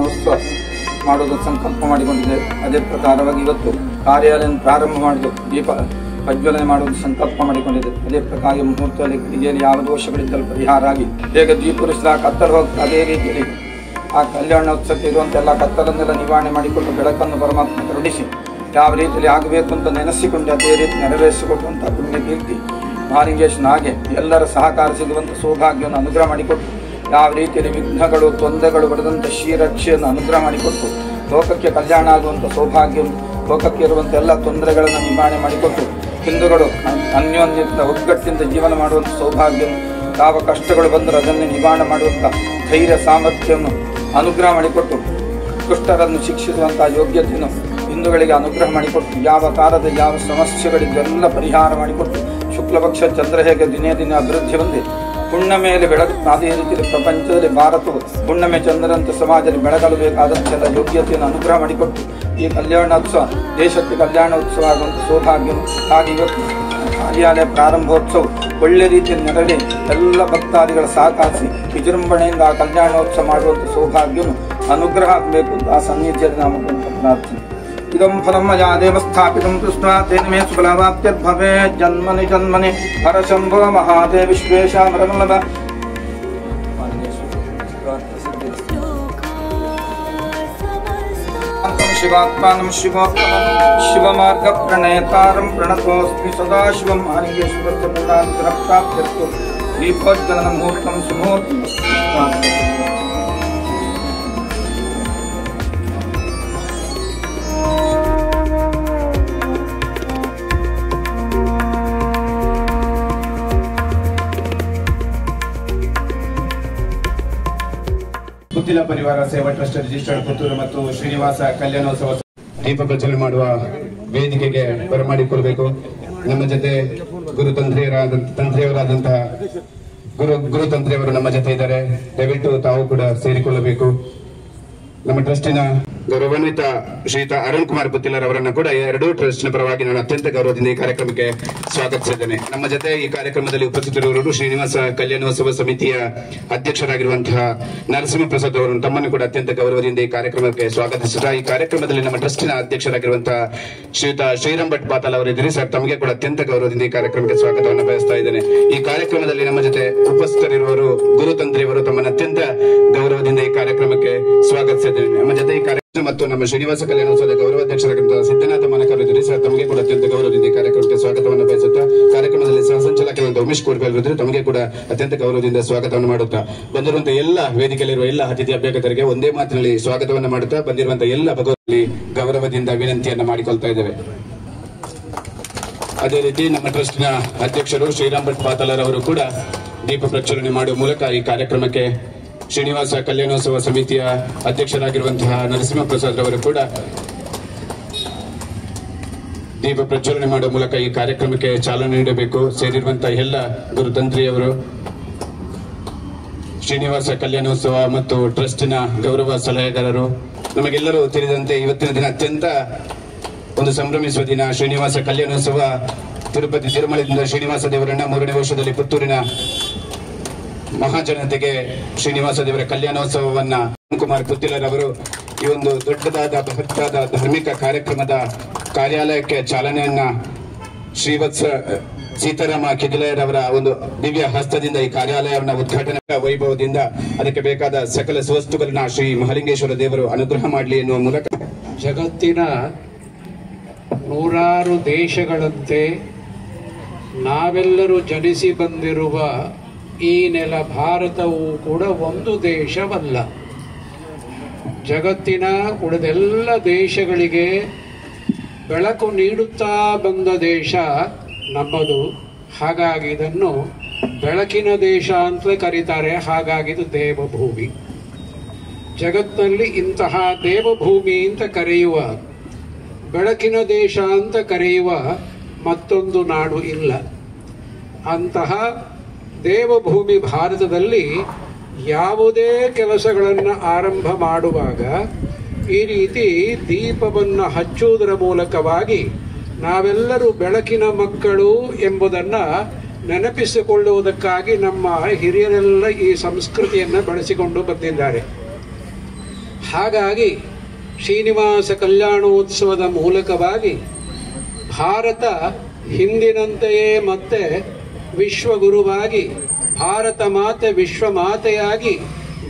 ಕಲ್ಯಾಣೋತ್ಸವ ಮಾಡುವುದು ಸಂಕಲ್ಪ ಮಾಡಿಕೊಂಡಿದೆ. ಅದೇ ಪ್ರಕಾರವಾಗಿ ಇವತ್ತು ಕಾರ್ಯಾಲಯ ಪ್ರಾರಂಭ ಮಾಡಿದ್ದು ದೀಪ ಪ್ರಜ್ವಲನೆ ಮಾಡುವುದು ಸಂಕಲ್ಪ ಮಾಡಿಕೊಂಡಿದೆ. ಅದೇ ಪ್ರಕಾರ ಮುಹೂರ್ತದಲ್ಲಿ ಗಡಿಗೆಯಲ್ಲಿ ಯಾವ ದೋಷಗಳಿದ್ದಲ್ಲಿ ಪರಿಹಾರ ಆಗಿ ಹೇಗೆ ದ್ವೀಪುರುಷ ಕತ್ತಲು ಹೋಗ್ತದೆ ಅದೇ ರೀತಿಯಲ್ಲಿ ಆ ಕಲ್ಯಾಣೋತ್ಸವಕ್ಕೆ ಇರುವಂತೆಲ್ಲ ಕತ್ತಲನ್ನೆಲ್ಲ ನಿವಾರಣೆ ಮಾಡಿಕೊಂಡು ಬೆಳಕನ್ನು ಪರಮಾತ್ಮ ಕರುಣಿಸಿ ಯಾವ ರೀತಿಯಲ್ಲಿ ಆಗಬೇಕು ಅಂತ ನೆನೆಸಿಕೊಂಡು ಅದೇ ರೀತಿ ನೆರವೇರಿಸಿಕೊಟ್ಟುವಂಥ ಪುಣ್ಯ ಕೀರ್ತಿ ಮಹಾಲಿಂಗೇಶ್ವರನ ಹಾಗೆ ಎಲ್ಲರ ಸಹಕಾರ ಸಿಗುವಂಥ ಸೌಭಾಗ್ಯವನ್ನು ಅನುಗ್ರಹ ಮಾಡಿಕೊಟ್ಟು ಯಾವ ರೀತಿಯಲ್ಲಿ ವಿಘ್ನಗಳು ತೊಂದರೆಗಳು ಬರೆದಂಥ ಶ್ರೀರಕ್ಷೆಯನ್ನು ಅನುಗ್ರಹ ಮಾಡಿಕೊಟ್ಟು ಲೋಕಕ್ಕೆ ಕಲ್ಯಾಣ ಆಗುವಂಥ ಸೌಭಾಗ್ಯವನ್ನು ಲೋಕಕ್ಕೆ ಇರುವಂಥ ಎಲ್ಲ ತೊಂದರೆಗಳನ್ನು ನಿವಾರಣೆ ಮಾಡಿಕೊಟ್ಟು ಹಿಂದೂಗಳು ಅನ್ಯೋನ್ಯತೆ ಒಗ್ಗಟ್ಟಿನಿಂದ ಜೀವನ ಮಾಡುವಂಥ ಸೌಭಾಗ್ಯವನ್ನು ಯಾವ ಕಷ್ಟಗಳು ಬಂದರೂ ಅದನ್ನೇ ನಿವಾರಣೆ ಮಾಡುವಂಥ ಧೈರ್ಯ ಸಾಮರ್ಥ್ಯವನ್ನು ಅನುಗ್ರಹ ಮಾಡಿಕೊಟ್ಟು ದುಷ್ಟರನ್ನು ಶಿಕ್ಷಿಸುವಂಥ ಯೋಗ್ಯತೆಯನ್ನು ಹಿಂದೂಗಳಿಗೆ ಅನುಗ್ರಹ ಮಾಡಿಕೊಟ್ಟು ಯಾವ ಕಾಲದ ಯಾವ ಸಮಸ್ಯೆಗಳಿಗೆಲ್ಲ ಪರಿಹಾರ ಮಾಡಿಕೊಟ್ಟು ಶುಕ್ಲಪಕ್ಷ ಚಂದ್ರ ಹೇಗೆ ದಿನೇ ದಿನ ಅಭಿವೃದ್ಧಿ ಹೊಂದಿ ಹುಣ್ಣಿಮೆಯಲ್ಲಿ ಬೆಳಗುತ್ತಾ ಅದೇ ರೀತಿಯಲ್ಲಿ ಪ್ರಪಂಚದಲ್ಲಿ ಭಾರತವು ಹುಣ್ಣಿಮೆ ಚಂದ್ರಂತ ಸಮಾಜದಲ್ಲಿ ಬೆಳಗಲು ಬೇಕಾದಂತೆಲ್ಲ ಯೋಗ್ಯತೆಯನ್ನು ಅನುಗ್ರಹ ಮಾಡಿಕೊಟ್ಟು ಈ ಕಲ್ಯಾಣೋತ್ಸವ ದೇಶಕ್ಕೆ ಕಲ್ಯಾಣೋತ್ಸವ ಆಗುವಂಥ ಸೌಭಾಗ್ಯವನ್ನು ಹಾಗೆ ಇವತ್ತು ಕಾರ್ಯಾಲಯ ಪ್ರಾರಂಭೋತ್ಸವ ಒಳ್ಳೆ ರೀತಿಯಲ್ಲಿ ನೆರಳಿ ಎಲ್ಲ ಭಕ್ತಾದಿಗಳ ಸಹಕರಿಸಿ ವಿಜೃಂಭಣೆಯಿಂದ ಆ ಕಲ್ಯಾಣೋತ್ಸವ ಮಾಡುವಂಥ ಸೌಭಾಗ್ಯವನ್ನು ಅನುಗ್ರಹ ಆಗಬೇಕು ಅಂತ ಆ ಸನ್ನಿಧಿಯಲ್ಲಿ ನಾವು ಪ್ರಾರ್ಥನೆ. ಇದಂ ಫಲಂ ಮಯಾ ದೇವ ಸ್ಥಾಪಿತಂ ದೃಷ್ಟ್ವಾ ತೇನ ಮೇ ಸುಫಲವಾಪ್ತಿರ್ಭವೇತ್ ಜನ್ಮನಿ ಜನ್ಮನಿ ಹರಶಂಭೋ ಮಹಾದೇವ ವಿಶ್ವೇಶಾಮರಮಲ್ಲಭ ಶಿವಾತ್ಮಾನಂ ಶಿವೋತ್ತಮಂ ಶಿವಮಾರ್ಗ ಪ್ರಣೇತಾರಂ ಪ್ರಣತೋಸ್ಮಿ ಸದಾಶಿವಂ ಮಹಾಲಿಂಗೇಶ್ವರ ಪ್ರಾಪ್ತ್ಯರ್ಥಂ ದೀಪೋಜ್ವಲನ ಮುಹೂರ್ತಂ ಸುಮೂರ್ತಂ. ಪುತ್ತಿಲ ಪರಿವಾರ ಸೇವಾ ಟ್ರಸ್ಟ್ ರಿಜಿಸ್ಟರ್ಡ್ ಪುತ್ತೂರು ಮತ್ತು ಶ್ರೀನಿವಾಸ ಕಲ್ಯಾಣೋತ್ಸವ ದೀಪ ಪ್ರಜ್ವಲನೆ ಮಾಡುವ ವೇದಿಕೆಗೆ ಬರಮಾಡಿಕೊಳ್ಬೇಕು. ನಮ್ಮ ಜೊತೆ ತಂತ್ರಿಯವರಾದಂತಹ ಗುರುತಂತ್ರಿಯವರು ನಮ್ಮ ಜೊತೆ ಇದ್ದಾರೆ. ದಯವಿಟ್ಟು ತಾವು ಕೂಡ ಸೇರಿಕೊಳ್ಳಬೇಕು. ನಮ್ಮ ಟ್ರಸ್ಟಿನ ಗೌರವಾನ್ವಿತ ಶ್ರೀಯುತ ಅರುಣ್ ಕುಮಾರ್ ಪುತ್ತಿಲರ್ ಅವರನ್ನು ಕೂಡ ಎರಡೂ ಟ್ರಸ್ಟ್ನ ಪರವಾಗಿ ನಾನು ಅತ್ಯಂತ ಗೌರವದಿಂದ ಈ ಕಾರ್ಯಕ್ರಮಕ್ಕೆ ಸ್ವಾಗತಿಸಿದ್ದೇನೆ. ನಮ್ಮ ಜೊತೆ ಈ ಕಾರ್ಯಕ್ರಮದಲ್ಲಿ ಉಪಸ್ಥಿತರಿರುವವರು ಶ್ರೀನಿವಾಸ ಕಲ್ಯಾಣೋತ್ಸವ ಸಮಿತಿಯ ಅಧ್ಯಕ್ಷರಾಗಿರುವಂತಹ ನರಸಿಂಹ ಪ್ರಸಾದ್ ಅವರು ತಮ್ಮನ್ನು ಕೂಡ ಅತ್ಯಂತ ಗೌರವದಿಂದ ಈ ಕಾರ್ಯಕ್ರಮಕ್ಕೆ ಸ್ವಾಗತಿಸುತ್ತಾ ಈ ಕಾರ್ಯಕ್ರಮದಲ್ಲಿ ನಮ್ಮ ಟ್ರಸ್ಟಿನ ಅಧ್ಯಕ್ಷರಾಗಿರುವಂತಹ ಶ್ರೀಯುತ ಶ್ರೀರಾಮ್ ಭಟ್ ಪಾತಾಲ್ ಅವರಿದ್ದೀರಿ ಸರ್. ತಮಗೆ ಕೂಡ ಅತ್ಯಂತ ಗೌರವದಿಂದ ಈ ಕಾರ್ಯಕ್ರಮಕ್ಕೆ ಸ್ವಾಗತವನ್ನು ಬಯಸ್ತಾ ಇದ್ದೇನೆ. ಈ ಕಾರ್ಯಕ್ರಮದಲ್ಲಿ ನಮ್ಮ ಜೊತೆ ಉಪಸ್ಥಿತರಿರುವವರು ಗುರುತಂತ್ರಿಯವರು ತಮ್ಮನ್ನು ಅತ್ಯಂತ ಗೌರವದಿಂದ ಈ ಕಾರ್ಯಕ್ರಮಕ್ಕೆ ಸ್ವಾಗತಿಸಿದ್ದೇನೆ. ನಮ್ಮ ಜೊತೆ ಈ ಕಾರ್ಯಕ್ರಮ ಮತ್ತು ನಮ್ಮ ಶ್ರೀನಿವಾಸ ಕಲ್ಯಾಣೋತ್ಸವದ ಗೌರವಾಧ್ಯಕ್ಷರಾಗಿರುವಂತಹ ಸಿದ್ದನಾಥ ಮನಕರಿದ್ರಿ ಸರ್. ತಮಗೆ ಕೂಡ ಅತ್ಯಂತ ಗೌರವದಿಂದ ಈ ಕಾರ್ಯಕ್ರಮಕ್ಕೆ ಸ್ವಾಗತವನ್ನು ಬಯಸುತ್ತಾ ಕಾರ್ಯಕ್ರಮದಲ್ಲಿ ಸಹ ಸಂಚಾಲಕರಾದ ಉಮೇಶ್ ಕೋಡ್ಬೇಲ್ ತಮಗೆ ಕೂಡ ಅತ್ಯಂತ ಗೌರವದಿಂದ ಸ್ವಾಗತವನ್ನು ಮಾಡುತ್ತಾ ಬಂದಿರುವಂತಹ ಎಲ್ಲ ವೇದಿಕೆಯಲ್ಲಿರುವ ಎಲ್ಲ ಅತಿಥಿ ಅಭ್ಯರ್ಥಿಗಳಿಗೆ ಒಂದೇ ಮಾತಿನಲ್ಲಿ ಸ್ವಾಗತವನ್ನು ಮಾಡುತ್ತಾ ಬಂದಿರುವಂತಹ ಎಲ್ಲ ಭಗವತಿ ಗೌರವದಿಂದ ವಿನಂತಿಯನ್ನ ಮಾಡಿಕೊಳ್ತಾ ಇದ್ದೇವೆ. ಅದೇ ರೀತಿ ನಮ್ಮ ಟ್ರಸ್ಟ್ನ ಅಧ್ಯಕ್ಷರು ಶ್ರೀರಾಮ್ ಭಟ್ ಪಾತಾಲರ್ ಅವರು ಕೂಡ ದೀಪ ಪ್ರಜ್ವಲನೆ ಮಾಡುವ ಮೂಲಕ ಈ ಕಾರ್ಯಕ್ರಮಕ್ಕೆ ಶ್ರೀನಿವಾಸ ಕಲ್ಯಾಣೋತ್ಸವ ಸಮಿತಿಯ ಅಧ್ಯಕ್ಷರಾಗಿರುವಂತಹ ನರಸಿಂಹ ಪ್ರಸಾದ್ ಅವರು ಕೂಡ ದೀಪ ಪ್ರಜ್ವಲನೆ ಮಾಡುವ ಮೂಲಕ ಈ ಕಾರ್ಯಕ್ರಮಕ್ಕೆ ಚಾಲನೆ ನೀಡಬೇಕು. ಸೇರಿರುವಂತಹ ಎಲ್ಲ ಗುರುತಂತ್ರಿಯವರು, ಶ್ರೀನಿವಾಸ ಕಲ್ಯಾಣೋತ್ಸವ ಮತ್ತು ಟ್ರಸ್ಟಿನ ಗೌರವ ಸಲಹೆಗಾರರು, ನಮಗೆಲ್ಲರೂ ತಿಳಿದಂತೆ ಇವತ್ತಿನ ದಿನ ಅತ್ಯಂತ ಒಂದು ಸಂಭ್ರಮಿಸುವ ದಿನ. ಶ್ರೀನಿವಾಸ ಕಲ್ಯಾಣೋತ್ಸವ ತಿರುಪತಿ ತಿರುಮಲದಿಂದ ಶ್ರೀನಿವಾಸ ದೇವರನ್ನ 3ನೇ ವರ್ಷದಲ್ಲಿ ಪುತ್ತೂರಿನ ಮಹಾಜನತೆಗೆ ಶ್ರೀನಿವಾಸ ದೇವರ ಕಲ್ಯಾಣೋತ್ಸವವನ್ನ ಕುಮಾರ್ ಪುತ್ತಿಲರ್ ಅವರು ಈ ಒಂದು ದೊಡ್ಡದಾದ ಬೃಹತ್ತಾದ ಧಾರ್ಮಿಕ ಕಾರ್ಯಕ್ರಮದ ಕಾರ್ಯಾಲಯಕ್ಕೆ ಚಾಲನೆಯನ್ನ ಶ್ರೀವತ್ಸ ಸೀತಾರಾಮ ಕಿದಿಲೆಯರವರ ಒಂದು ದಿವ್ಯ ಹಸ್ತದಿಂದ ಈ ಕಾರ್ಯಾಲಯವನ್ನ ಉದ್ಘಾಟನೆ ವೈಭವದಿಂದ ಅದಕ್ಕೆ ಬೇಕಾದ ಸಕಲ ಸುವಸ್ತುಗಳನ್ನ ಶ್ರೀ ಮಹಾಲಿಂಗೇಶ್ವರ ದೇವರು ಅನುಗ್ರಹ ಮಾಡಲಿ ಎನ್ನುವ ಮೂಲಕ ಜಗತ್ತಿನ ನೂರಾರು ದೇಶಗಳಂತೆ ನಾವೆಲ್ಲರೂ ಜನಿಸಿ ಬಂದಿರುವ ಈ ನೆಲ ಭಾರತವು ಕೂಡ ಒಂದು ದೇಶವಲ್ಲ. ಜಗತ್ತಿನ ಉಳಿದೆಲ್ಲ ದೇಶಗಳಿಗೆ ಬೆಳಕು ನೀಡುತ್ತಾ ಬಂದ ದೇಶ ನಮ್ಮದು. ಹಾಗಾಗಿ ಇದನ್ನು ಬೆಳಕಿನ ದೇಶ ಅಂತಲೇ ಕರೀತಾರೆ. ಹಾಗಾಗಿ ಇದು ದೇವಭೂಮಿ. ಜಗತ್ತಿನಲ್ಲಿ ಇಂತಹ ದೇವಭೂಮಿ ಅಂತ ಕರೆಯುವ, ಬೆಳಕಿನ ದೇಶ ಅಂತ ಕರೆಯುವ ಮತ್ತೊಂದು ನಾಡು ಇಲ್ಲ. ಅಂತಹ ದೇವಭೂಮಿ ಭಾರತದಲ್ಲಿ ಯಾವುದೇ ಕೆಲಸಗಳನ್ನು ಆರಂಭ ಮಾಡುವಾಗ ಈ ರೀತಿ ದೀಪವನ್ನು ಹಚ್ಚುವುದರ ಮೂಲಕವಾಗಿ ನಾವೆಲ್ಲರೂ ಬೆಳಕಿನ ಮಕ್ಕಳು ಎಂಬುದನ್ನು ನೆನಪಿಸಿಕೊಳ್ಳುವುದಕ್ಕಾಗಿ ನಮ್ಮ ಹಿರಿಯರೆಲ್ಲ ಈ ಸಂಸ್ಕೃತಿಯನ್ನು ಬಳಸಿಕೊಂಡು ಬಂದಿದ್ದಾರೆ. ಹಾಗಾಗಿ ಶ್ರೀನಿವಾಸ ಕಲ್ಯಾಣೋತ್ಸವದ ಮೂಲಕವಾಗಿ ಭಾರತ ಹಿಂದಿನಂತೆಯೇ ಮತ್ತೆ ವಿಶ್ವಗುರುವಾಗಿ, ಭಾರತ ಮಾತೆ ವಿಶ್ವಮಾತೆಯಾಗಿ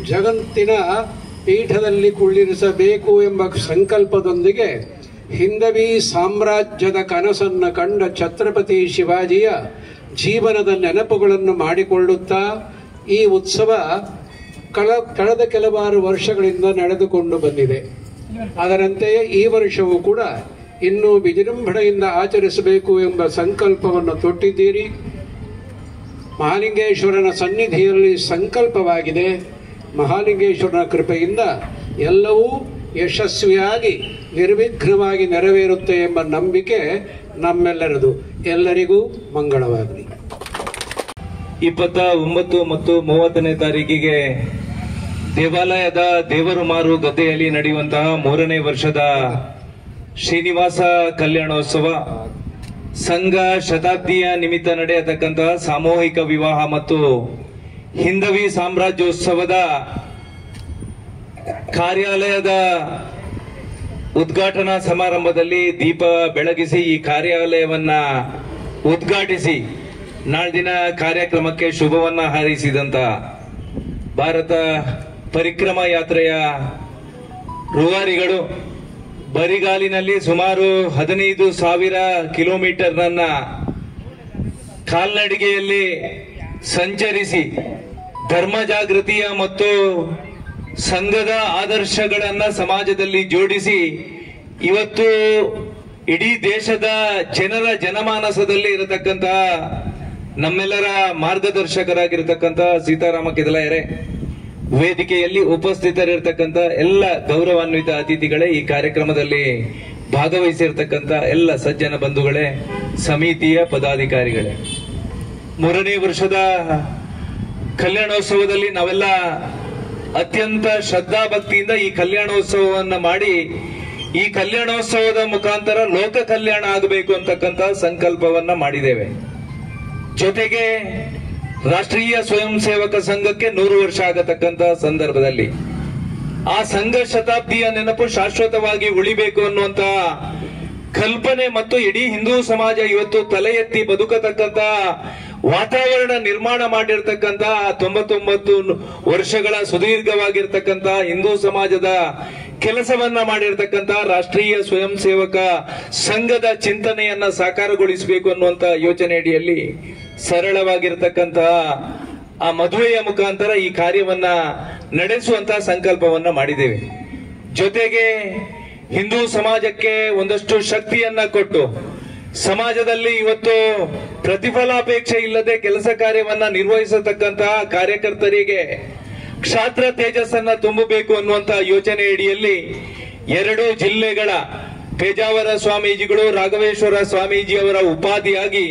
ಜಗತ್ತಿನ ಪೀಠದಲ್ಲಿ ಕುಳ್ಳಿರಿಸಬೇಕು ಎಂಬ ಸಂಕಲ್ಪದೊಂದಿಗೆ ಹಿಂದವಿ ಸಾಮ್ರಾಜ್ಯದ ಕನಸನ್ನು ಕಂಡ ಛತ್ರಪತಿ ಶಿವಾಜಿಯ ಜೀವನದ ನೆನಪುಗಳನ್ನು ಮಾಡಿಕೊಳ್ಳುತ್ತಾ ಈ ಉತ್ಸವ ಕಳೆದ ಕೆಲವಾರು ವರ್ಷಗಳಿಂದ ನಡೆದುಕೊಂಡು ಬಂದಿದೆ. ಅದರಂತೆಯೇ ಈ ವರ್ಷವೂ ಕೂಡ ಇನ್ನೂ ವಿಜೃಂಭಣೆಯಿಂದ ಆಚರಿಸಬೇಕು ಎಂಬ ಸಂಕಲ್ಪವನ್ನು ತೊಟ್ಟಿದ್ದೀರಿ. ಮಹಾಲಿಂಗೇಶ್ವರನ ಸನ್ನಿಧಿಯಲ್ಲಿ ಸಂಕಲ್ಪವಾಗಿದೆ. ಮಹಾಲಿಂಗೇಶ್ವರನ ಕೃಪೆಯಿಂದ ಎಲ್ಲವೂ ಯಶಸ್ವಿಯಾಗಿ ನಿರ್ವಿಘ್ನವಾಗಿ ನೆರವೇರುತ್ತೆ ಎಂಬ ನಂಬಿಕೆ ನಮ್ಮೆಲ್ಲರದು. ಎಲ್ಲರಿಗೂ ಮಂಗಳವಾಗಲಿ. 29 ಮತ್ತು 30ನೇ ತಾರೀಕಿಗೆ ದೇವಾಲಯದ ದೇವರುಮಾರು ಗದ್ದೆಯಲ್ಲಿ ನಡೆಯುವಂತಹ 3ನೇ ವರ್ಷದ ಶ್ರೀನಿವಾಸ ಕಲ್ಯಾಣೋತ್ಸವ ಸಂಘ ಶತಾಬ್ದಿಯ ನಿಮಿತ್ತ ನಡೆಯತಕ್ಕಂತಹ ಸಾಮೂಹಿಕ ವಿವಾಹ ಮತ್ತು ಹಿಂದವಿ ಸಾಮ್ರಾಜ್ಯೋತ್ಸವದ ಕಾರ್ಯಾಲಯದ ಉದ್ಘಾಟನಾ ಸಮಾರಂಭದಲ್ಲಿ ದೀಪ ಬೆಳಗಿಸಿ ಈ ಕಾರ್ಯಾಲಯವನ್ನ ಉದ್ಘಾಟಿಸಿ ನಾಳ್ದಿನ ಕಾರ್ಯಕ್ರಮಕ್ಕೆ ಶುಭವನ್ನ ಹಾರೈಸಿದಂತ ಭಾರತ ಪರಿಕ್ರಮ ಯಾತ್ರೆಯ ರೂವಾರಿಗಳು ಬರಿಗಾಲಿನಲ್ಲಿ ಸುಮಾರು 15,000 ಕಿಲೋಮೀಟರ್ನನ್ನ ಕಾಲ್ನಡಿಗೆಯಲ್ಲಿ ಸಂಚರಿಸಿ ಧರ್ಮ ಜಾಗೃತಿಯ ಮತ್ತು ಸಂಘದ ಆದರ್ಶಗಳನ್ನ ಸಮಾಜದಲ್ಲಿ ಜೋಡಿಸಿ ಇವತ್ತು ಇಡೀ ದೇಶದ ಜನರ ಜನಮಾನಸದಲ್ಲಿ ಇರತಕ್ಕಂತಹ ನಮ್ಮೆಲ್ಲರ ಮಾರ್ಗದರ್ಶಕರಾಗಿರತಕ್ಕಂತಹ ಸೀತಾರಾಮ ಕೆದಲಾಯರೇ, ವೇದಿಕೆಯಲ್ಲಿ ಉಪಸ್ಥಿತರಿರ್ತಕ್ಕಂಥ ಎಲ್ಲ ಗೌರವಾನ್ವಿತ ಅತಿಥಿಗಳೇ, ಈ ಕಾರ್ಯಕ್ರಮದಲ್ಲಿ ಭಾಗವಹಿಸಿರ್ತಕ್ಕಂಥ ಎಲ್ಲ ಸಜ್ಜನ ಬಂಧುಗಳೇ, ಸಮಿತಿಯ ಪದಾಧಿಕಾರಿಗಳೇ, 3ನೇ ವರ್ಷದ ಕಲ್ಯಾಣೋತ್ಸವದಲ್ಲಿ ನಾವೆಲ್ಲ ಅತ್ಯಂತ ಶ್ರದ್ಧಾ ಭಕ್ತಿಯಿಂದ ಈ ಕಲ್ಯಾಣೋತ್ಸವವನ್ನ ಮಾಡಿ ಈ ಕಲ್ಯಾಣೋತ್ಸವದ ಮುಖಾಂತರ ಲೋಕ ಕಲ್ಯಾಣ ಆಗಬೇಕು ಅಂತಕ್ಕಂಥ ಸಂಕಲ್ಪವನ್ನ ಮಾಡಿದ್ದೇವೆ. ಜೊತೆಗೆ ರಾಷ್ಟ್ರೀಯ ಸ್ವಯಂ ಸೇವಕ ಸಂಘಕ್ಕೆ 100 ವರ್ಷ ಆಗತಕ್ಕಂತ ಸಂದರ್ಭದಲ್ಲಿ ಆ ಸಂಘ ಶತಾಬ್ದಿಯ ನೆನಪು ಶಾಶ್ವತವಾಗಿ ಉಳಿಬೇಕು ಅನ್ನುವಂತ ಕಲ್ಪನೆ ಮತ್ತು ಇಡೀ ಹಿಂದೂ ಸಮಾಜ ಇವತ್ತು ತಲೆ ಎತ್ತಿ ಬದುಕತಕ್ಕಂತ ವಾತಾವರಣ ನಿರ್ಮಾಣ ಮಾಡಿರ್ತಕ್ಕಂತ 99 ವರ್ಷಗಳ ಸುದೀರ್ಘವಾಗಿರ್ತಕ್ಕಂತ ಹಿಂದೂ ಸಮಾಜದ ಕೆಲಸವನ್ನ ಮಾಡಿರ್ತಕ್ಕಂತ ರಾಷ್ಟ್ರೀಯ ಸ್ವಯಂ ಸೇವಕ ಸಂಘದ ಚಿಂತನೆಯನ್ನ ಸಾಕಾರಗೊಳಿಸಬೇಕು ಅನ್ನುವಂತ ಯೋಚನೆ ಅಡಿಯಲ್ಲಿ ಸರಳವಾಗಿರ್ತಕ್ಕಂತಹ ಆ ಮದುವೆಯ ಮುಖಾಂತರ ಈ ಕಾರ್ಯವನ್ನ ನಡೆಸುವಂತಹ ಸಂಕಲ್ಪವನ್ನ ಮಾಡಿದ್ದೇವೆ. ಜೊತೆಗೆ ಹಿಂದೂ ಸಮಾಜಕ್ಕೆ ಒಂದಷ್ಟು ಶಕ್ತಿಯನ್ನ ಕೊಟ್ಟು ಸಮಾಜದಲ್ಲಿ ಇವತ್ತು ಪ್ರತಿಫಲಾಪೇಕ್ಷೆ ಇಲ್ಲದೆ ಕೆಲಸ ಕಾರ್ಯವನ್ನ ನಿರ್ವಹಿಸತಕ್ಕಂತಹ ಕಾರ್ಯಕರ್ತರಿಗೆ ಕ್ಷಾತ್ರ ತೇಜಸ್ಸನ್ನ ತುಂಬಬೇಕು ಅನ್ನುವಂತ ಯೋಚನೆ ಅಡಿಯಲ್ಲಿ 2 ಜಿಲ್ಲೆಗಳ ಪೇಜಾವರ ಸ್ವಾಮೀಜಿಗಳು, ರಾಘವೇಶ್ವರ ಸ್ವಾಮೀಜಿಯವರ ಉಪಾಧಿಯಾಗಿ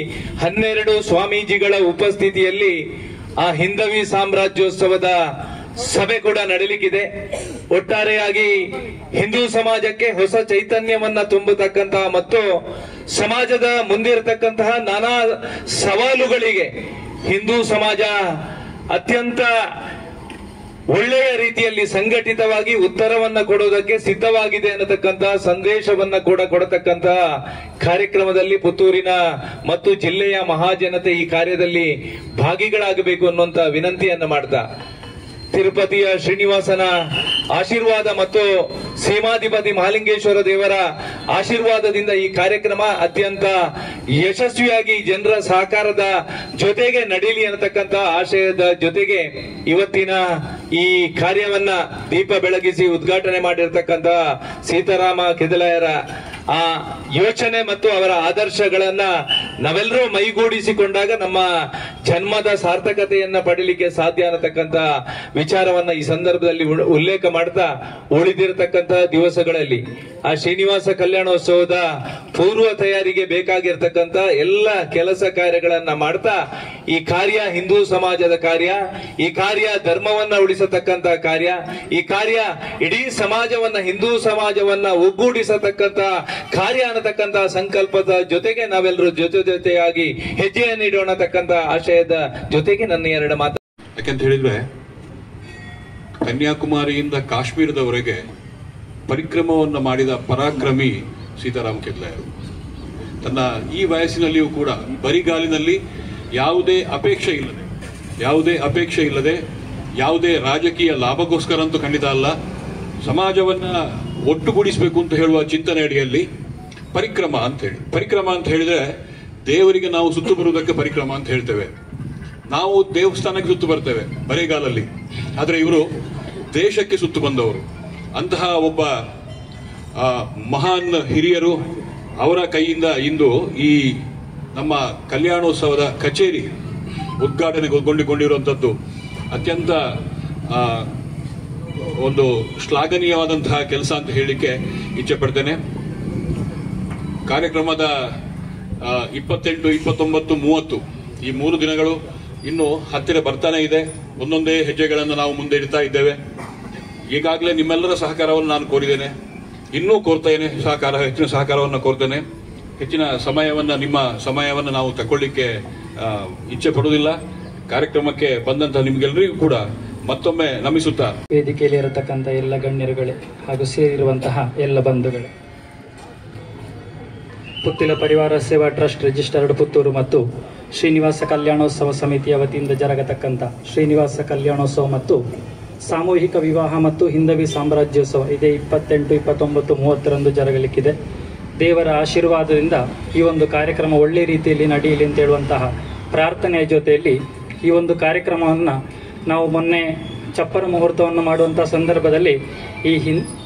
12 ಸ್ವಾಮೀಜಿಗಳ ಉಪಸ್ಥಿತಿಯಲ್ಲಿ ಆ ಹಿಂದವಿ ಸಾಮ್ರಾಜ್ಯೋತ್ಸವದ ಸಭೆ ಕೂಡ ನಡೆಯಲಿಕ್ಕಿದೆ. ಒಟ್ಟಾರೆಯಾಗಿ ಹಿಂದೂ ಸಮಾಜಕ್ಕೆ ಹೊಸ ಚೈತನ್ಯವನ್ನ ತುಂಬತಕ್ಕಂತಹ ಮತ್ತು ಸಮಾಜದ ಮುಂದಿರತಕ್ಕಂತಹ ನಾನಾ ಸವಾಲುಗಳಿಗೆ ಹಿಂದೂ ಸಮಾಜ ಅತ್ಯಂತ ಒಳ್ಳೆಯ ರೀತಿಯಲ್ಲಿ ಸಂಘಟಿತವಾಗಿ ಉತ್ತರವನ್ನ ಕೊಡುವುದಕ್ಕೆ ಸಿದ್ಧವಾಗಿದೆ ಅನ್ನತಕ್ಕಂತಹ ಸಂದೇಶವನ್ನ ಕೂಡ ಕೊಡತಕ್ಕಂತಹ ಕಾರ್ಯಕ್ರಮದಲ್ಲಿ ಪುತ್ತೂರಿನ ಮತ್ತು ಜಿಲ್ಲೆಯ ಮಹಾಜನತೆ ಈ ಕಾರ್ಯದಲ್ಲಿ ಭಾಗಿಗಳಾಗಬೇಕು ಅನ್ನುವಂತ ವಿನಂತಿಯನ್ನ ಮಾಡ್ತಾ ತಿರುಪತಿಯ ಶ್ರೀನಿವಾಸನ ಆಶೀರ್ವಾದ ಮತ್ತು ಸೇಮಾಧಿಪತಿ ಮಹಾಲಿಂಗೇಶ್ವರ ದೇವರ ಆಶೀರ್ವಾದದಿಂದ ಈ ಕಾರ್ಯಕ್ರಮ ಅತ್ಯಂತ ಯಶಸ್ವಿಯಾಗಿ ಜನರ ಸಹಕಾರದ ಜೊತೆಗೆ ನಡೀಲಿ ಅನ್ನತಕ್ಕಂತ ಆಶಯದ ಜೊತೆಗೆ ಇವತ್ತಿನ ಈ ಕಾರ್ಯವನ್ನ ದೀಪ ಬೆಳಗಿಸಿ ಉದ್ಘಾಟನೆ ಮಾಡಿರ್ತಕ್ಕಂತ ಸೀತಾರಾಮ ಕೆದಲಾಯರ ಆ ಯೋಚನೆ ಮತ್ತು ಅವರ ಆದರ್ಶಗಳನ್ನ ನಾವೆಲ್ಲರೂ ಮೈಗೂಡಿಸಿಕೊಂಡಾಗ ನಮ್ಮ ಜನ್ಮದ ಸಾರ್ಥಕತೆಯನ್ನ ಪಡೀಲಿಕ್ಕೆ ಸಾಧ್ಯ ಅನ್ನತಕ್ಕಂತ ವಿಚಾರವನ್ನ ಈ ಸಂದರ್ಭದಲ್ಲಿ ಉಲ್ಲೇಖ ಮಾಡ್ತಾ ಉಳಿದಿರತಕ್ಕಂತಹ ದಿವಸಗಳಲ್ಲಿ ಆ ಶ್ರೀನಿವಾಸ ಕಲ್ಯಾಣೋತ್ಸವದ ಪೂರ್ವ ತಯಾರಿಗೆ ಬೇಕಾಗಿರ್ತಕ್ಕಂತ ಎಲ್ಲ ಕೆಲಸ ಕಾರ್ಯಗಳನ್ನ ಮಾಡ್ತಾ ಈ ಕಾರ್ಯ ಹಿಂದೂ ಸಮಾಜದ ಕಾರ್ಯ, ಈ ಕಾರ್ಯ ಧರ್ಮವನ್ನ ಉಳಿಸತಕ್ಕಂತ ಕಾರ್ಯ, ಈ ಕಾರ್ಯ ಇಡೀ ಸಮಾಜವನ್ನ ಹಿಂದೂ ಸಮಾಜವನ್ನ ಒಗ್ಗೂಡಿಸತಕ್ಕಂತ ಕಾರ್ಯ ಅನ್ನತಕ್ಕಂತ ಸಂಕಲ್ಪದ ಜೊತೆಗೆ ನಾವೆಲ್ಲರೂ ಜೊತೆಯಾಗಿ ಹೆಜ್ಜೆಯನ್ನು ನೀಡೋಣತಕ್ಕಂತ ಆಶಯದ ಜೊತೆಗೆ ನನ್ನ 2 ಮಾತು ಯಾಕಂತ ಹೇಳಿದ್ರೆ ಕನ್ಯಾಕುಮಾರಿಯಿಂದ ಕಾಶ್ಮೀರದವರೆಗೆ ಪರಿಕ್ರಮವನ್ನು ಮಾಡಿದ ಪರಾಕ್ರಮಿ ಸೀತಾರಾಮ್ ಕೆದ್ಲಾಯರು. ತನ್ನ ಈ ವಯಸ್ಸಿನಲ್ಲಿಯೂ ಕೂಡ ಬರಿಗಾಲಿನಲ್ಲಿ ಯಾವುದೇ ಅಪೇಕ್ಷೆ ಇಲ್ಲದೆ ಯಾವುದೇ ರಾಜಕೀಯ ಲಾಭಕ್ಕೋಸ್ಕರ ಅಂತೂ ಖಂಡಿತ ಅಲ್ಲ, ಸಮಾಜವನ್ನ ಒಟ್ಟುಗೂಡಿಸಬೇಕು ಅಂತ ಹೇಳುವ ಚಿಂತನೆ ಅಡಿಯಲ್ಲಿ ಪರಿಕ್ರಮ ಅಂತ ಹೇಳಿದ್ರೆ ದೇವರಿಗೆ ನಾವು ಸುತ್ತು ಬರುವುದಕ್ಕೆ ಪರಿಕ್ರಮ ಅಂತ ಹೇಳ್ತೇವೆ. ನಾವು ದೇವಸ್ಥಾನಕ್ಕೆ ಸುತ್ತು ಬರ್ತೇವೆ ಬರಿಗಾಲಲ್ಲಿ, ಆದರೆ ಇವರು ದೇಶಕ್ಕೆ ಸುತ್ತು ಬಂದವರು. ಅಂತಹ ಒಬ್ಬ ಮಹಾನ್ ಹಿರಿಯರು, ಅವರ ಕೈಯಿಂದ ಇಂದು ಈ ನಮ್ಮ ಕಲ್ಯಾಣೋತ್ಸವದ ಕಚೇರಿ ಉದ್ಘಾಟನೆಗೊಂಡಿರುವಂಥದ್ದು ಅತ್ಯಂತ ಒಂದು ಶ್ಲಾಘನೀಯವಾದಂತಹ ಕೆಲಸ ಅಂತ ಹೇಳಲಿಕ್ಕೆ ಇಚ್ಛೆ ಪಡ್ತೇನೆ. ಕಾರ್ಯಕ್ರಮದ 28, 29, 30 ಈ 3 ದಿನಗಳು ಇನ್ನು ಹತ್ತಿರ ಬರ್ತಾನೆ ಇದೆ. ಒಂದೊಂದೇ ಹೆಜ್ಜೆಗಳನ್ನು ನಾವು ಮುಂದೆ ಇಡ್ತಾ ಇದ್ದೇವೆ. ಈಗಾಗಲೇ ನಿಮ್ಮೆಲ್ಲರ ಸಹಕಾರವನ್ನು ನಾನು ಕೋರಿದ್ದೇನೆ, ಇನ್ನೂ ಕೋರ್ತೇನೆ. ಹೆಚ್ಚಿನ ಸಹಕಾರವನ್ನು ಕೋರ್ತೇನೆ. ಹೆಚ್ಚಿನ ನಿಮ್ಮ ಸಮಯವನ್ನು ನಾವು ತಗೊಳ್ಳಿಕ್ಕೆ ಇಚ್ಛೆ ಪಡುವುದಿಲ್ಲ. ಕಾರ್ಯಕ್ರಮಕ್ಕೆ ಬಂದಂತಹ ನಿಮ್ಗೆಲ್ಲರಿಗೂ ಕೂಡ ಮತ್ತೊಮ್ಮೆ ನಮಿಸುತ್ತಾ, ವೇದಿಕೆಯಲ್ಲಿ ಇರತಕ್ಕಂಥ ಎಲ್ಲ ಗಣ್ಯರುಗಳೇ ಹಾಗೂ ಸೇರಿರುವಂತಹ ಎಲ್ಲ ಬಂಧುಗಳೇ, ಪುತ್ತಿಲ ಪರಿವಾರ ಸೇವಾ ಟ್ರಸ್ಟ್ ರಿಜಿಸ್ಟರ್ಡ್ ಪುತ್ತೂರು ಮತ್ತು ಶ್ರೀನಿವಾಸ ಕಲ್ಯಾಣೋತ್ಸವ ಸಮಿತಿಯ ವತಿಯಿಂದ ಜರುಗತಕ್ಕಂಥ ಶ್ರೀನಿವಾಸ ಕಲ್ಯಾಣೋತ್ಸವ ಮತ್ತು ಸಾಮೂಹಿಕ ವಿವಾಹ ಮತ್ತು ಹಿಂದವಿ ಸಾಮ್ರಾಜ್ಯೋತ್ಸವ ಇದೇ 28, 29, 30ರಂದು ಜರುಗಲಿಕ್ಕಿದೆ. ದೇವರ ಆಶೀರ್ವಾದದಿಂದ ಈ ಒಂದು ಕಾರ್ಯಕ್ರಮ ಒಳ್ಳೆ ರೀತಿಯಲ್ಲಿ ನಡೆಯಲಿ ಅಂತ ಹೇಳುವಂತಹ ಪ್ರಾರ್ಥನೆಯ ಜೊತೆಯಲ್ಲಿ ಈ ಒಂದು ಕಾರ್ಯಕ್ರಮವನ್ನು ನಾವು ಮೊನ್ನೆ ಚಪ್ಪರ ಮುಹೂರ್ತವನ್ನು ಮಾಡುವಂಥ ಸಂದರ್ಭದಲ್ಲಿ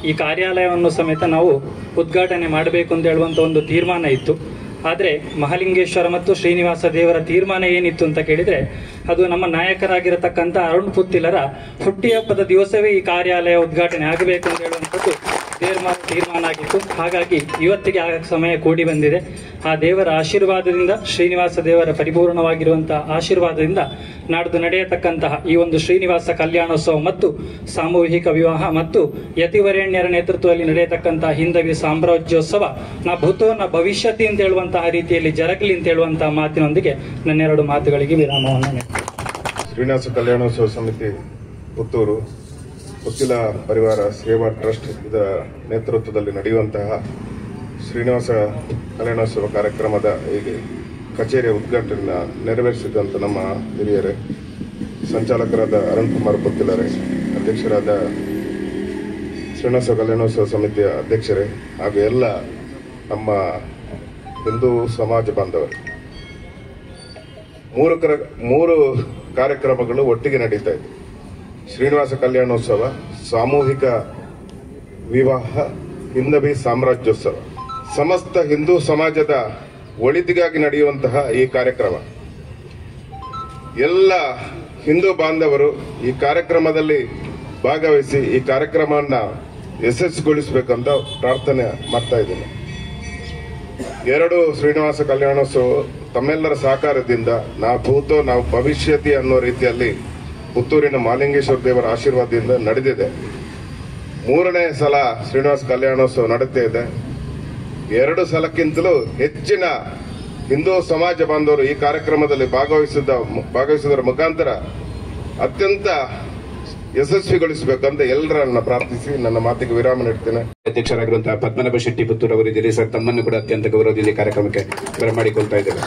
ಈ ಕಾರ್ಯಾಲಯವನ್ನು ಸಮೇತ ನಾವು ಉದ್ಘಾಟನೆ ಮಾಡಬೇಕು ಅಂತ ಹೇಳುವಂಥ ಒಂದು ತೀರ್ಮಾನ ಇತ್ತು. ಆದರೆ ಮಹಾಲಿಂಗೇಶ್ವರ ಮತ್ತು ಶ್ರೀನಿವಾಸ ದೇವರ ತೀರ್ಮಾನ ಏನಿತ್ತು ಅಂತ ಕೇಳಿದರೆ, ಅದು ನಮ್ಮ ನಾಯಕರಾಗಿರತಕ್ಕಂಥ ಅರುಣ್ ಪುತ್ತಿಲರ ಹುಟ್ಟಿಹಬ್ಬದ ದಿವಸವೇ ಈ ಕಾರ್ಯಾಲಯ ಉದ್ಘಾಟನೆ ಆಗಬೇಕು ಅಂತ ಹೇಳುವಂಥದ್ದು ತೀರ್ಮಾನ ಆಗಿತ್ತು. ಹಾಗಾಗಿ ಇವತ್ತಿಗೆ ಆ ಸಮಯ ಕೂಡಿ ಬಂದಿದೆ. ಆ ದೇವರ ಆಶೀರ್ವಾದದಿಂದ, ಶ್ರೀನಿವಾಸ ದೇವರ ಪರಿಪೂರ್ಣವಾಗಿರುವಂತಹ ಆಶೀರ್ವಾದದಿಂದ ನಾಡ್ದು ನಡೆಯತಕ್ಕಂತಹ ಈ ಒಂದು ಶ್ರೀನಿವಾಸ ಕಲ್ಯಾಣೋತ್ಸವ ಮತ್ತು ಸಾಮೂಹಿಕ ವಿವಾಹ ಮತ್ತು ಯತಿವರೇಣ್ಯರ ನೇತೃತ್ವದಲ್ಲಿ ನಡೆಯತಕ್ಕಂತಹ ಹಿಂದವಿ ಸಾಮ್ರಾಜ್ಯೋತ್ಸವ ನಾ ಭೂತೋ ನ ಭವಿಷ್ಯತಿ ಅಂತ ಹೇಳುವಂತಹ ರೀತಿಯಲ್ಲಿ ಜರಗಲಿ ಅಂತ ಹೇಳುವಂತಹ ಮಾತಿನೊಂದಿಗೆ ನನ್ನೆರಡು ಮಾತುಗಳಿಗೆ ವಿರಾಮವನ್ನು ನೀಡ್ತೇನೆ. ಶ್ರೀನಿವಾಸ ಕಲ್ಯಾಣೋತ್ಸವ ಸಮಿತಿ ಪುತ್ತೂರು, ಪುತ್ತಿಲ ಪರಿವಾರ ಸೇವಾ ಟ್ರಸ್ಟ್ ಇದರ ನೇತೃತ್ವದಲ್ಲಿ ನಡೆಯುವಂತಹ ಶ್ರೀನಿವಾಸ ಕಲ್ಯಾಣೋತ್ಸವ ಕಾರ್ಯಕ್ರಮದ ಕಚೇರಿಯ ಉದ್ಘಾಟನೆ ನೆರವೇರಿಸಿದಂಥ ನಮ್ಮ ಹಿರಿಯರೇ, ಸಂಚಾಲಕರಾದ ಅರುಣ್ ಕುಮಾರ್ ಪುತ್ತಿಲರೇ, ಅಧ್ಯಕ್ಷರಾದ ಶ್ರೀನಿವಾಸ ಕಲ್ಯಾಣೋತ್ಸವ ಸಮಿತಿಯ ಅಧ್ಯಕ್ಷರೇ ಹಾಗೂ ಎಲ್ಲ ನಮ್ಮ ಹಿಂದೂ ಸಮಾಜ ಬಾಂಧವರು, ಮೂರು ಕಾರ್ಯಕ್ರಮಗಳು ಒಟ್ಟಿಗೆ ನಡೀತಾ ಇದೆ. ಶ್ರೀನಿವಾಸ ಕಲ್ಯಾಣೋತ್ಸವ, ಸಾಮೂಹಿಕ ವಿವಾಹ, ಹಿಂದವಿ ಸಾಮ್ರಾಜ್ಯೋತ್ಸವ. ಸಮಸ್ತ ಹಿಂದೂ ಸಮಾಜದ ಒಳಿತಿಗಾಗಿ ನಡೆಯುವಂತಹ ಈ ಕಾರ್ಯಕ್ರಮ, ಎಲ್ಲ ಹಿಂದೂ ಬಾಂಧವರು ಈ ಕಾರ್ಯಕ್ರಮದಲ್ಲಿ ಭಾಗವಹಿಸಿ ಈ ಕಾರ್ಯಕ್ರಮವನ್ನು ಯಶಸ್ವಿಗೊಳಿಸಬೇಕಂತ ಪ್ರಾರ್ಥನೆ ಮಾಡ್ತಾ ಇದ್ದೇನೆ. ಎರಡು ಶ್ರೀನಿವಾಸ ಕಲ್ಯಾಣೋತ್ಸವ ತಮ್ಮೆಲ್ಲರ ಸಹಕಾರದಿಂದ ನಾವು ಭೂತೋ ನಾವು ಭವಿಷ್ಯತಿ ಅನ್ನೋ ರೀತಿಯಲ್ಲಿ ಪುತ್ತೂರಿನ ಮಹಾಲಿಂಗೇಶ್ವರ ದೇವರ ಆಶೀರ್ವಾದದಿಂದ ನಡೆದಿದೆ. 3ನೇ ಸಲ ಶ್ರೀನಿವಾಸ ಕಲ್ಯಾಣೋತ್ಸವ ನಡೀತಾ ಇದೆ. 2 ಸಲಕ್ಕಿಂತಲೂ ಹೆಚ್ಚಿನ ಹಿಂದೂ ಸಮಾಜ ಬಾಂಧವರು ಈ ಕಾರ್ಯಕ್ರಮದಲ್ಲಿ ಭಾಗವಹಿಸುವುದರ ಮುಖಾಂತರ ಅತ್ಯಂತ ಯಶಸ್ವಿಗೊಳಿಸಬೇಕಂತ ಎಲ್ಲರನ್ನ ಪ್ರಾರ್ಥಿಸಿ ನನ್ನ ಮಾತಿಗೆ ವಿರಾಮ ನೀಡ್ತೇನೆ. ಅಧ್ಯಕ್ಷರಾಗಿರುವಂತಹ ಪದ್ಮನಾಭ ಶೆಟ್ಟಿ ಪುತ್ತೂರು ಅವರಿದ್ದೀರಿ ಸರ್, ತಮ್ಮನ್ನು ಕೂಡ ಅತ್ಯಂತ ಗೌರವದಿಂದ ಕಾರ್ಯಕ್ರಮಕ್ಕೆ ಬರಮಾಡಿಕೊಳ್ತಾ ಇದ್ದೇವೆ.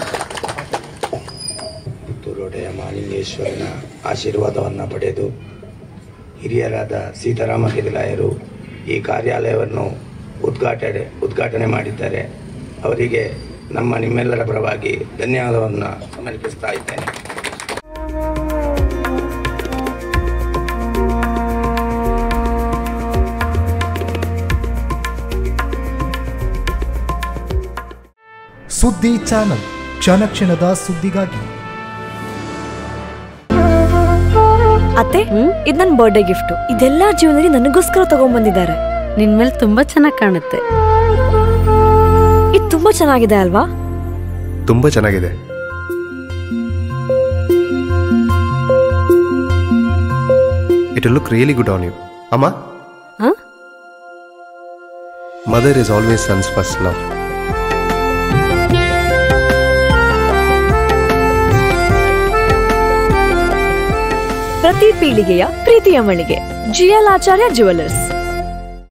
ಪುತ್ತೂರೊಡೆಯ ಮಹಾಲಿಂಗೇಶ್ವರನ ಆಶೀರ್ವಾದವನ್ನು ಪಡೆದು ಹಿರಿಯರಾದ ಸೀತಾರಾಮ ಕೆದಿಲಾಯರು ಈ ಕಾರ್ಯಾಲಯವನ್ನು ಉದ್ಘಾಟನೆ ಮಾಡಿದ್ದಾರೆ. ಅವರಿಗೆ ನಿಮ್ಮೆಲ್ಲರ ಪರವಾಗಿ ಧನ್ಯವಾದವನ್ನು ಸಮರ್ಪಿಸ್ತಾ ಇದ್ದೇನೆ. ಸುದ್ದಿ ಚಾನಲ್, ಕ್ಷಣ ಕ್ಷಣದ ಸುದ್ದಿಗಾಗಿ. ಅತ್ತೆ, ಇದು ನನ್ನ ಬರ್ಡೇ ಗಿಫ್ಟ್. ಇದೆಲ್ಲ ಜೀವನದಲ್ಲಿ ನನಗೋಸ್ಕರ ತಗೊಂಡ್ಬಂದಿದ್ದಾರೆ. ನಿನ್ ಮೇಲೆ ತುಂಬಾ ಚೆನ್ನಾಗಿ ಕಾಣುತ್ತೆ. ಇದು ತುಂಬಾ ಚೆನ್ನಾಗಿದೆ ಅಲ್ವಾ? ತುಂಬಾ ಚೆನ್ನಾಗಿದೆ. It will look really good on you. Amma? Huh? Mother is always son's first love. ಪ್ರತಿ ಪೀಳಿಗೆಯ ಪ್ರೀತಿಯ ಮಳಿಗೆ. GL ಆಚಾರ್ಯ ಜುವೆಲ್ಲರ್ಸ್.